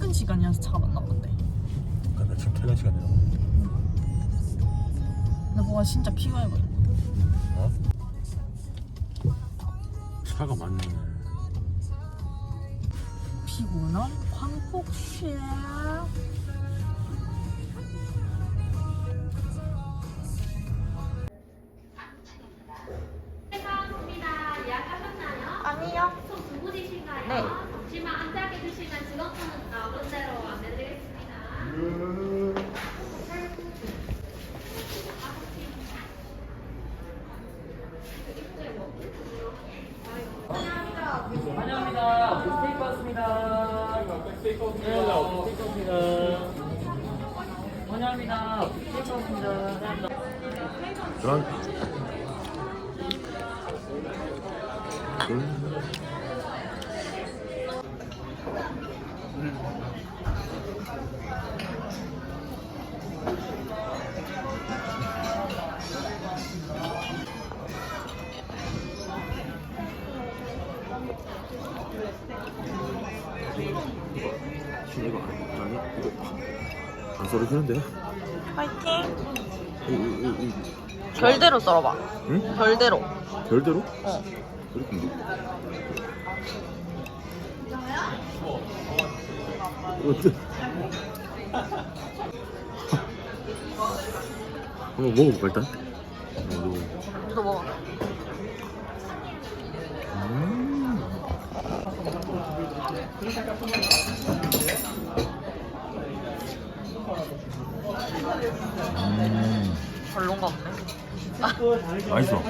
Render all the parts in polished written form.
퇴근 시간이라서 차가 만난 건데. 그러니까 나 지금 퇴근 시간이라고. 근데 뭐가 진짜 피곤해 보인다. 어? 차가 많네. 피곤한 광폭쉐. 감사합니다. 예약하셨나요? 아니요. 총 두 분이신가요? 네. 잠시만 앉아 계시면 직원분은 나오는 대로 안내드리겠습니다. 환영합니다. 스테이크 왔습니다. 스테이크 왔습니다. 환영합니다. 스테이크 왔습니다. 그런. 이거 아니 이거 안 썰어지는데? 파이팅. 이 별대로 썰어봐. 응? 별대로. 별대로? 어. 이렇게 뭐? 어때? 한번 먹어볼까 일단? 이거 먹어. 별론가 보네. 맛있어.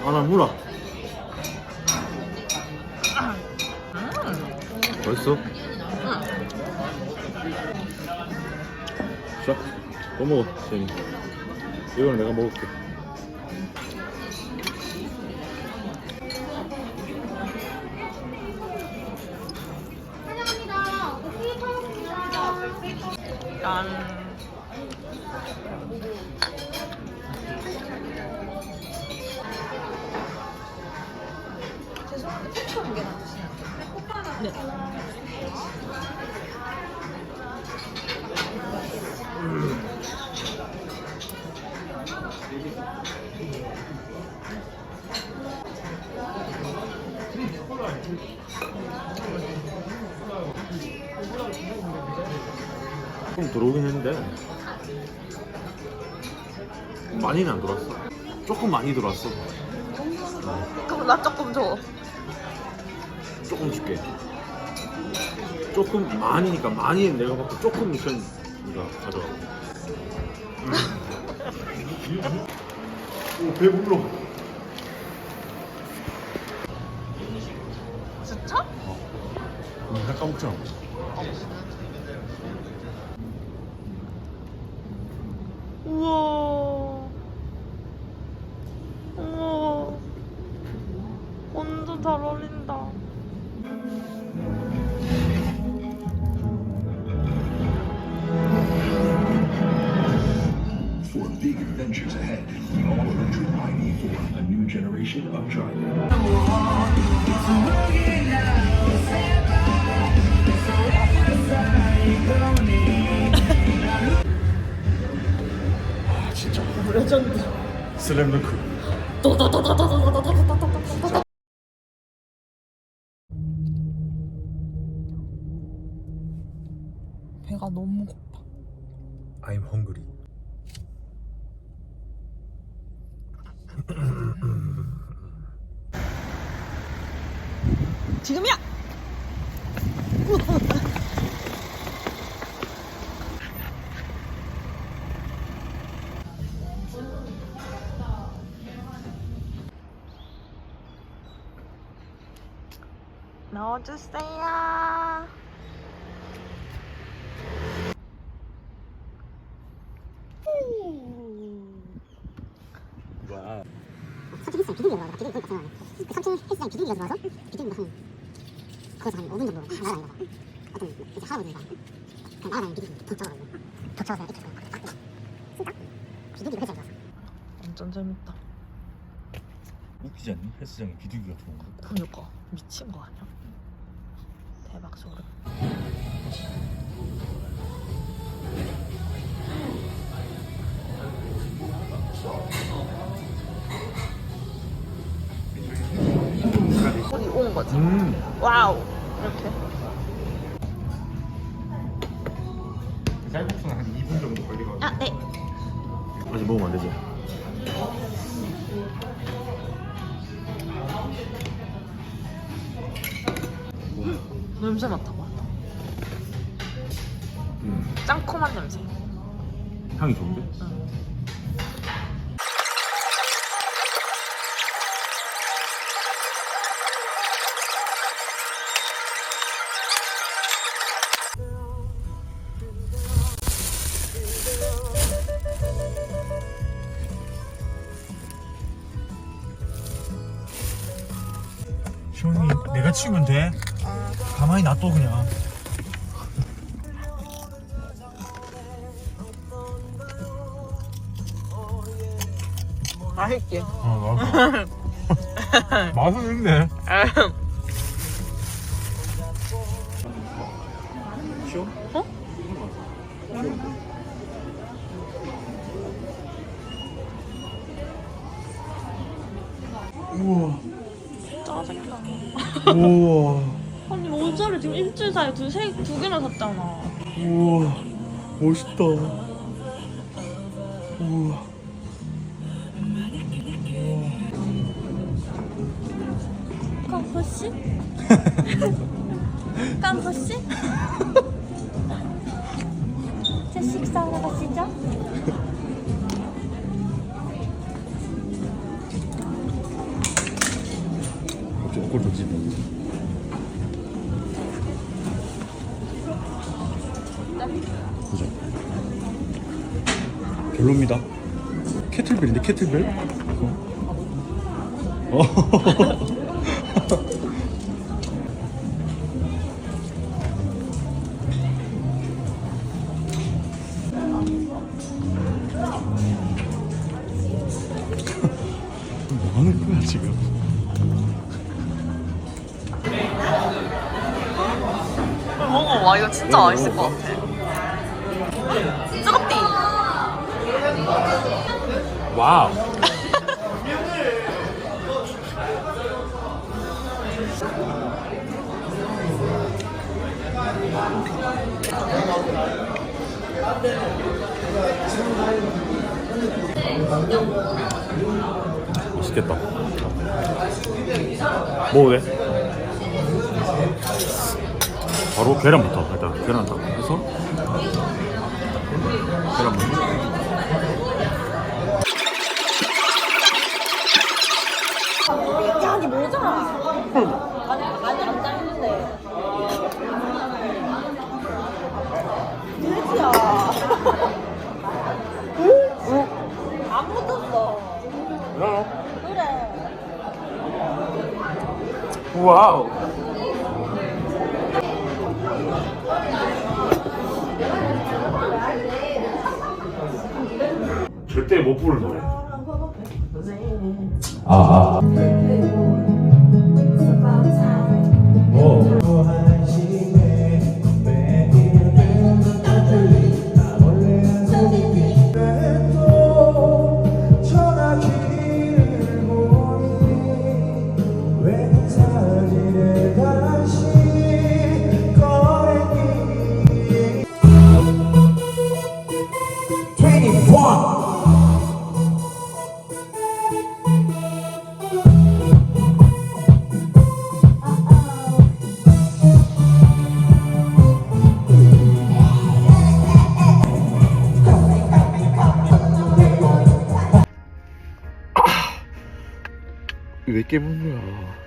아, 나 몰라. 맛있어? 자, 또 먹어, 제니. 이거는 내가 먹을게. 환영합니다. 오케이, 타겠습니다. 짠. 죄송한데 팩트 한개 놔주시나요? 네. 좀 들어오긴 했는데 많이는 안 들어왔어. 조금 많이 들어왔어. 그럼 나 조금 줘. 조금 줄게. 조금 많이니까 많이 내가 받고 조금 미션 네가 가져가. 오, 배불러. 진짜? 살 까먹자. 우와. 우와. 완전 잘 어울린다. For big adventures ahead, the all-electric ID4, a new generation of driving. 아 진짜 레전드. 슬램덩크. 배가 너무 고파. I'm hungry. 지금이야. 넣어주세요. 와. 3층 헬스장 비둘기가 들어가서 비둘기 거의 막 그 3층 헬스장 비둘기가 들어와서 비둘기가 한 거기서 한 5분 정도 막 날아다니다가 어떤 이제 할아버지가 그냥 날아다니는 비둘기 격쳐가지고 격쳐서 이렇게 진짜 비둘기가 헬스장 좋았어. 완전 재밌다. 웃기지 않니? 헬스장에 비둘기가 들어온 거. 그니까 미친 거 아니야? 대박 소름. 어디 온 거지? 와우. 이렇게. 쌀국수는 한 2분 정도 걸리거든. 아, 네. 아직 먹으면 안 되지. 냄새 맡아봐. 짱콤한 냄새. 향이 좋은데? 응. 시원이 내가 치우면 돼. 가만히 놔둬 그냥. 맛있게. 맞아. 맛은 있네. 시원? 어? 우와. 짜증나. 우와. 아니 모자를 지금 일주일 사이에 두 개나 샀잖아. 우와. 멋있다. 우와. 깜퍼씨? 깜퍼씨? 제 식사하러 가시죠? 갑자기 꼴 좋지. 보자. 별로입니다. 캐틀벨인데 캐틀벨? 뭐 하는 거야 지금? 먹어봐. 이거 진짜 맛있을 것 같아. 뜨겁디. 와우. 맛있겠다. 먹어도 돼? 바로 계란부터 일단 계란 딱 해서 계란 먹고. 야, 니 뭐잖아. 아니 안 닮는데. 돼지야. 안 붙었어. 그래. 와우. 절대 못 부를 노래. 왜 깨문 거야?